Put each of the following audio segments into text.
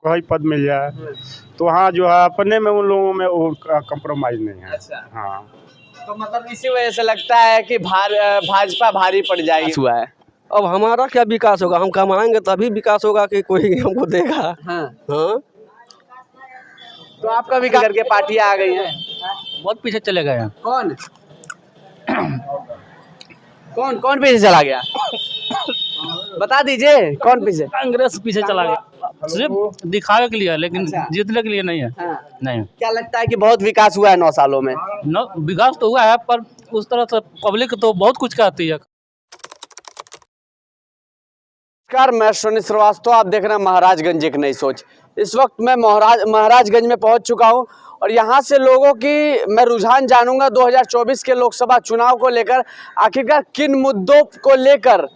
कोई पद मिल जाए तो वहाँ जो है अपने में उन लोगों में वो कंप्रोमाइज नहीं है। अच्छा, हाँ, तो मतलब इसी वजह से लगता है कि भाजपा भारी पड़ जाएगी हुआ है। अब हमारा क्या विकास होगा, हम कमाएंगे तभी विकास होगा कि कोई हमको देगा। हाँ, हाँ, तो आपका विकास करके पार्टियां आ गई हैं। बहुत पीछे चले गए हैं। कौन कौन कौन पीछे चला गया बता दीजिए, कौन पीछे? कांग्रेस पीछे चला गया, सिर्फ दिखावे के लिए, लेकिन जीतने के लिए नहीं है। हाँ। नहीं, क्या लगता है कि बहुत विकास हुआ है 9 सालों में? विकास तो हुआ है पर उस तरह से पब्लिक तो बहुत कुछ कहती है। नमस्कार, मैं सोनी श्रीवास्तव, आप देख रहे हैं महाराजगंज एक नई सोच। इस वक्त मैं महाराजगंज में पहुंच चुका हूं और यहां से लोगों की मैं रुझान जानूंगा 2024 के लोकसभा चुनाव को लेकर। आखिरकार किन मुद्दों को लेकर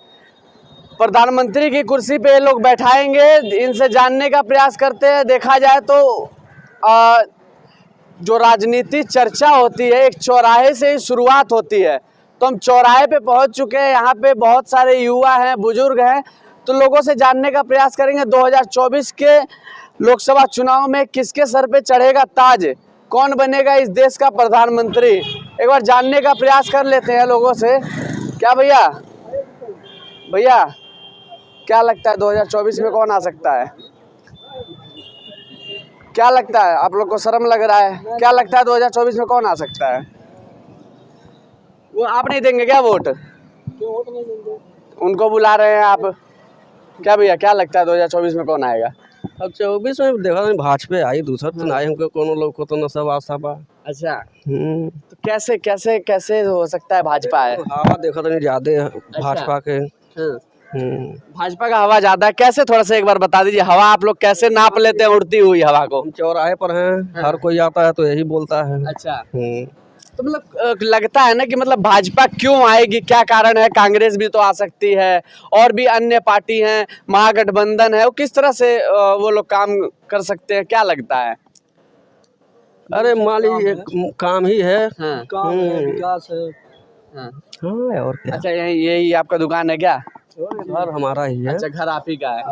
प्रधानमंत्री की कुर्सी पे ये लोग बैठाएंगे, इनसे जानने का प्रयास करते हैं। देखा जाए तो जो राजनीति चर्चा होती है एक चौराहे से ही शुरुआत होती है। तो हम चौराहे पे पहुंच चुके हैं, यहाँ पे बहुत सारे युवा हैं, बुजुर्ग हैं, तो लोगों से जानने का प्रयास करेंगे 2024 के लोकसभा चुनाव में किसके सर पे चढ़ेगा ताज, कौन बनेगा इस देश का प्रधानमंत्री। एक बार जानने का प्रयास कर लेते हैं लोगों से। क्या भैया क्या लगता है 2024 में कौन आ सकता है? क्या लगता है? आप लोग को शर्म लग रहा है? क्या लगता है 2024 में कौन आ सकता है? वो आप नहीं देंगे क्या वोट? उनको बुला रहे हैं आप। क्या भैया क्या लगता है 2024 में कौन आएगा? अब 24 में देखा भाजपा आई, दूसरा तो ना हमको कोनो लोग को तो न सब आशा बा। अच्छा, तो कैसे कैसे कैसे हो सकता है भाजपा है? हवा देखा तो ज्यादा भाजपा के। भाजपा का हवा ज्यादा है, कैसे? थोड़ा सा एक बार बता दीजिए, हवा आप लोग कैसे नाप लेते हैं उड़ती हुई हवा को? हम चौराहे पर हैं, हर कोई आता है तो यही बोलता है। अच्छा, तो मतलब लगता है ना कि मतलब भाजपा क्यों आएगी, क्या कारण है? कांग्रेस भी तो आ सकती है और भी अन्य पार्टी हैं, महागठबंधन है, वो किस तरह से वो लोग काम कर सकते हैं, क्या लगता है? अरे माली एक काम ही है। हाँ। काम है, विकास है। हाँ। हाँ, और क्या। अच्छा, यही आपका दुकान है क्या? घर हमारा ही है। अच्छा, घर आप ही का है।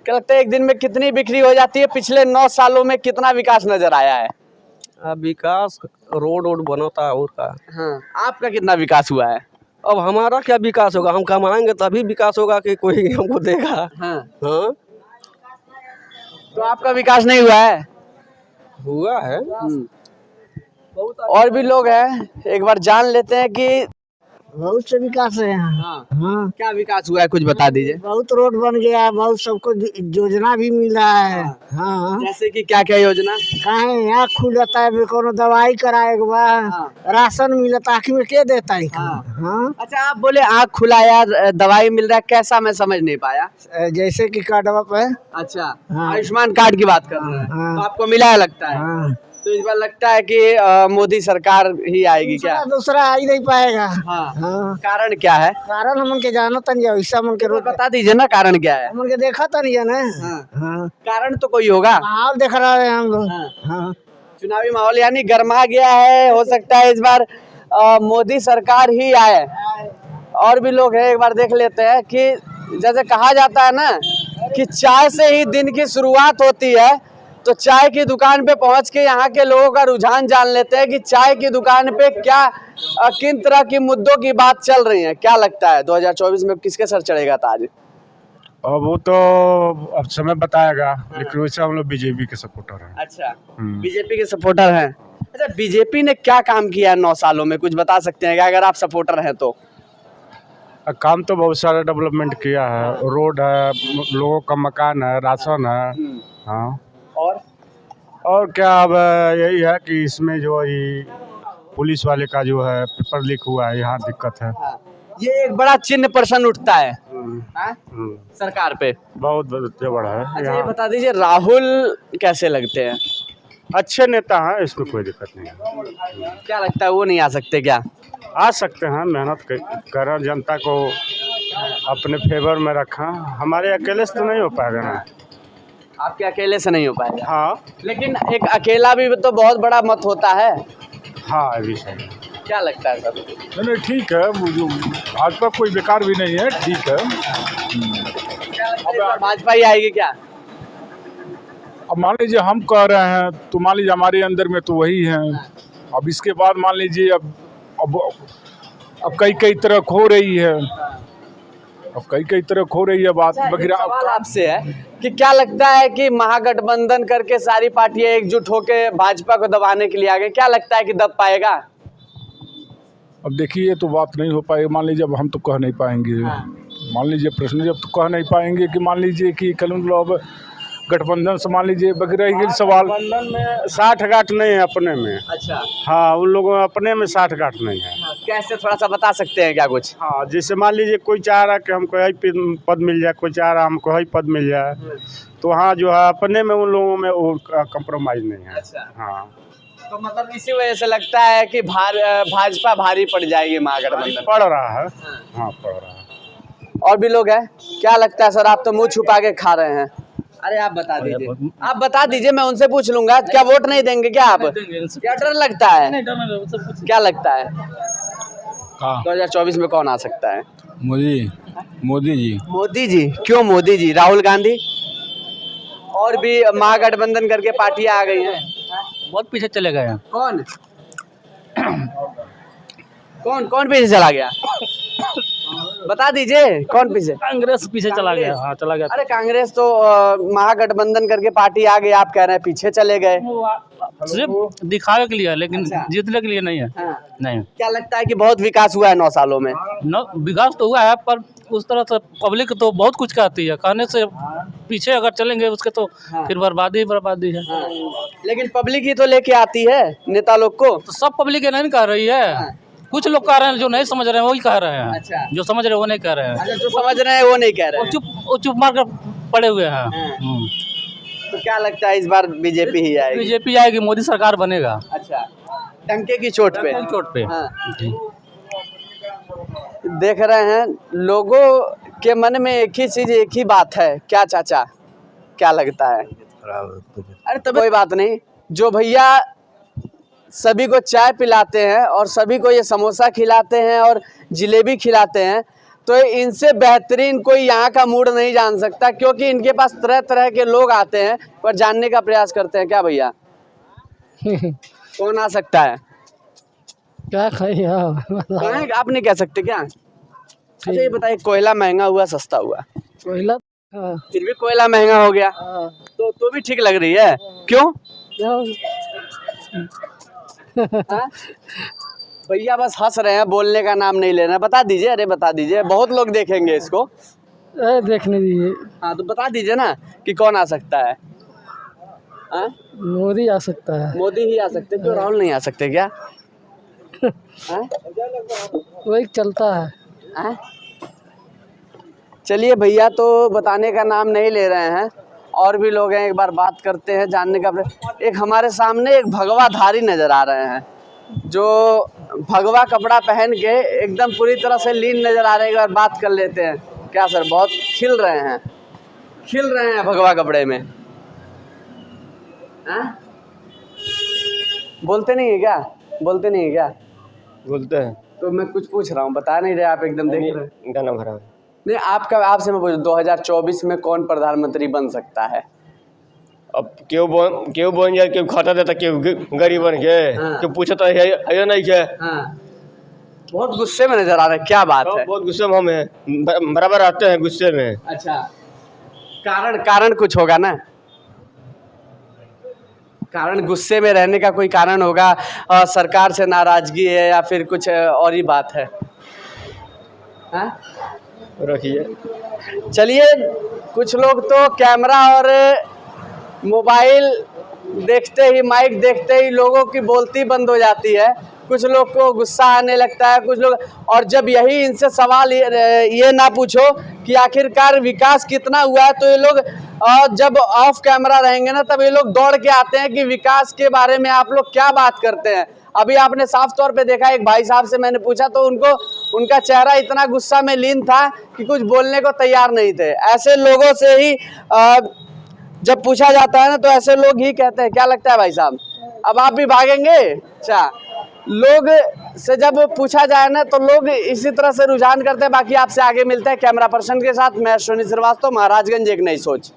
क्या लगता है एक दिन में कितनी बिक्री हो जाती है? पिछले 9 सालों में कितना विकास नजर आया है? अब विकास रोड बनता है और का। हाँ। आपका कितना विकास हुआ है? अब हमारा क्या विकास होगा, हम कमाएंगे तभी विकास होगा कि कोई हमको देगा। हाँ। हाँ, तो आपका विकास नहीं हुआ है? हुआ है। और भी लोग हैं, एक बार जान लेते हैं कि बहुत से विकास है यहाँ। हाँ। क्या विकास हुआ है, कुछ बता दीजिए। बहुत रोड बन गया है, बहुत सबको योजना भी मिल रहा है। हाँ, जैसे कि क्या क्या योजना? कहे यहाँ खुल जाता है, कोनो दवाई कराए के बाद राशन मिलता, आखिर में के देता है? हाँ। अच्छा, आप बोले आँख खुला यार, दवाई मिल रहा है, कैसा? मैं समझ नहीं पाया। जैसे कि कार्डवा पे। अच्छा, आयुष्मान कार्ड की बात कर रहे हैं, तो आपको मिला है लगता है? हाँ। तो इस बार लगता है कि मोदी सरकार ही आएगी क्या? दूसरा आ ही नहीं पाएगा। हाँ। कारण क्या है? कारण हमन के जानो तनी, ऐसा मन के रोड बता दीजिए ना, कारण क्या है? हमन के देखा तनी है ना। हाँ। कारण तो कोई होगा। माहौल देख रहे हैं हम लोग। हाँ। चुनावी माहौल यानी गर्मा गया है, हो सकता है इस बार मोदी सरकार ही आए। और भी लोग हैं, एक बार देख लेते हैं कि जैसे कहा जाता है ना कि चाय से ही दिन की शुरुआत होती है, तो चाय की दुकान पे पहुंच के यहाँ के लोगों का रुझान जान लेते हैं कि चाय की दुकान पे क्या किन तरह की मुद्दों की बात चल रही है। क्या लगता है 2024 में किसके सर चढ़ेगा ताज? अब वो तो अब समय बताएगा, लेकिन वैसे हम लोग बीजेपी के सपोर्टर हैं। अच्छा, बीजेपी के सपोर्टर हैं। अच्छा, बीजेपी ने क्या काम किया है 9 सालों में, कुछ बता सकते हैं क्या, अगर आप सपोर्टर हैं तो? काम तो बहुत सारा डेवलपमेंट किया है, रोड है, लोगों का मकान है, राशन है। हाँ, और क्या, अब यही है कि इसमें जो ये पुलिस वाले का जो है पेपर लीक हुआ है, यहाँ दिक्कत है। ये एक बड़ा चिन्ह प्रश्न उठता है सरकार पे, बहुत बड़ा है। अच्छा, ये बता दीजिए राहुल कैसे लगते हैं? अच्छे नेता हैं, इसमें कोई दिक्कत नहीं है। क्या लगता है वो नहीं आ सकते क्या? आ सकते हैं, मेहनत कर जनता को अपने फेवर में रखा। हमारे अकेले से तो नहीं हो पाएगा ना। आपके अकेले से नहीं हो पाएगा। हाँ, लेकिन एक अकेला भी तो बहुत बड़ा मत होता है। हाँ, अभी सही। क्या लगता है सर? नहीं, ठीक है, वो जो भाजपा कोई बेकार भी नहीं है, ठीक है। भाजपा ही आएगी क्या? अब मान लीजिए हम कह रहे हैं तो मान लीजिए हमारे अंदर में तो वही है। अब इसके बाद मान लीजिए अब कई तरह हो रही है, अब कई तरह हो रही है बात वगैरह। सवाल आपसे है कि क्या लगता है कि महागठबंधन करके सारी पार्टियां एकजुट होकर भाजपा को दबाने के लिए आ गए, क्या लगता है कि दब पाएगा? अब देखिए ये तो बात नहीं हो पाएगी। मान लीजिए अब हम तो कह नहीं पाएंगे। मान लीजिए प्रश्न जब तो कह नहीं पाएंगे कि मान लीजिए कि कल अब गठबंधन से मान लीजिए वगैरह ये सवाल। गठबंधन में 60 गांठ नहीं है अपने में। अच्छा, हाँ, उन लोगों में अपने में 60 गांठ नहीं है। कैसे, थोड़ा सा बता सकते हैं क्या कुछ? हाँ, जैसे मान लीजिए कोई चाह रहा कि हमको यही पद मिल जाए, कोई चाह रहा हमको यही पद मिल जाए, तो हाँ जो है अपने में उन लोगों में वो कंप्रोमाइज़ नहीं है। अच्छा, हाँ, तो मतलब इसी वजह से लगता है कि भाजपा भारी पड़ जाएगी महागठबंधन। पड़ रहा है। हाँ, पड़ रहा है। और भी लोग हैं, क्या लगता है सर? आप तो मुंह छुपा के खा रहे हैं। अरे आप बता दीजिए, आप बता दीजिए, मैं उनसे पूछ लूंगा। क्या वोट नहीं देंगे क्या आप? क्या डर लगता है? क्या लगता है 2024 में कौन आ सकता है? मोदी जी। मोदी जी? क्यों मोदी जी? राहुल गांधी और भी महागठबंधन करके पार्टियां आ गई हैं। बहुत पीछे चले गए हैं। कौन कौन कौन पीछे चला गया? बता दीजिए, कौन पीछे? कांग्रेस पीछे चला गया। हाँ, चला गया। अरे कांग्रेस तो महागठबंधन करके पार्टी आ गई, आप कह रहे हैं पीछे चले गए। सिर्फ दिखावे के लिए है, लेकिन अच्छा। जीतने के लिए नहीं है। हाँ। नहीं, क्या लगता है कि बहुत विकास हुआ है 9 सालों में? विकास तो हुआ है, पर उस तरह से पब्लिक तो बहुत कुछ कहती है। कहने से पीछे अगर चलेंगे उसके तो फिर बर्बादी है। लेकिन पब्लिक ही तो लेके आती है नेता लोग को। तो सब पब्लिक नहीं कह रही है, कुछ लोग कह रहे हैं, जो नहीं समझ रहे हैं वही कह रहे हैं। अच्छा। जो समझ रहे हैं वो नहीं कह रहे हैं। अच्छा, जो समझ रहे हैं वो नहीं कह रहे हैं। वो चुप मार कर पड़े हुए हैं। तो क्या लगता है इस बार बीजेपी ही आएगी? बीजेपी आएगी, मोदी सरकार बनेगा। अच्छा, टंके की चोट पे। चोट पे। हाँ। देख रहे हैं लोगों के मन में एक ही चीज, एक ही बात है। क्या चाचा, क्या लगता है? अरे तो कोई बात नहीं, जो भैया सभी को चाय पिलाते हैं और सभी को ये समोसा खिलाते हैं और जिलेबी खिलाते हैं, तो इनसे बेहतरीन कोई यहाँ का मूड नहीं जान सकता, क्योंकि इनके पास तरह तरह के लोग आते हैं और जानने का प्रयास करते हैं। क्या भैया कौन आ सकता है? क्या खाई आप नहीं कह सकते क्या? अच्छा ये बताइए, कोयला महंगा हुआ सस्ता हुआ? कोयला। फिर भी कोयला महंगा हो गया तो भी ठीक लग रही है, क्यों? हाँ? भैया बस हंस रहे हैं, बोलने का नाम नहीं ले रहे हैं। बता दीजिए, अरे बता दीजिए, बहुत लोग देखेंगे इसको। देखने दीजिए। हाँ तो बता दीजिए ना कि कौन आ सकता है? हाँ? मोदी आ सकता है। मोदी ही आ सकते, क्यों राहुल नहीं आ सकते क्या? हाँ? वही चलता है। हाँ? चलिए भैया तो बताने का नाम नहीं ले रहे हैं, और भी लोग हैं, एक बार बात करते हैं, जानने का। एक हमारे सामने एक भगवाधारी नजर आ रहे हैं, जो भगवा कपड़ा पहन के एकदम पूरी तरह से लीन नजर आ रहे हैं। एक बार बात कर लेते हैं। क्या सर, बहुत खिल रहे हैं भगवा कपड़े में? हाँ? बोलते नहीं है क्या? बोलते हैं। तो मैं कुछ पूछ रहा हूँ, बता नहीं रहे आप, एकदम देख रहे हैं। गाना भरा नहीं, आपसे मैं पूछ 2024 में कौन प्रधानमंत्री बन सकता है? अब क्यों बन जाए, क्यों खाता देता, क्यों गरीब बन के, हाँ। क्यों पूछता है नहीं के। हाँ। बहुत गुस्से में नजर आ रहा है, क्या बात है? बहुत गुस्से में हम हैं, बराबर आते हैं गुस्से में। अच्छा, कारण कुछ होगा ना? कारण गुस्से में रहने का कोई कारण होगा, सरकार से नाराजगी है या फिर कुछ और ही बात है? हाँ? रखिए। चलिए, कुछ लोग तो कैमरा और मोबाइल देखते ही, माइक देखते ही लोगों की बोलती बंद हो जाती है। कुछ लोग को गुस्सा आने लगता है, कुछ लोग, और जब यही इनसे सवाल ये ना पूछो कि आखिरकार विकास कितना हुआ है, तो ये लोग जब ऑफ कैमरा रहेंगे ना, तब ये लोग दौड़ के आते हैं कि विकास के बारे में आप लोग क्या बात करते हैं। अभी आपने साफ तौर पे देखा, एक भाई साहब से मैंने पूछा तो उनका चेहरा इतना गुस्सा में लीन था कि कुछ बोलने को तैयार नहीं थे। ऐसे लोगों से ही जब पूछा जाता है ना, तो ऐसे लोग ही कहते हैं। क्या लगता है भाई साहब, अब आप भी भागेंगे? अच्छा, लोग से जब पूछा जाए ना, तो लोग इसी तरह से रुझान करते हैं। बाकी आपसे आगे मिलते हैं कैमरा पर्सन के साथ। मैं अश्विनी श्रीवास्तव, महाराजगंज एक नई सोच।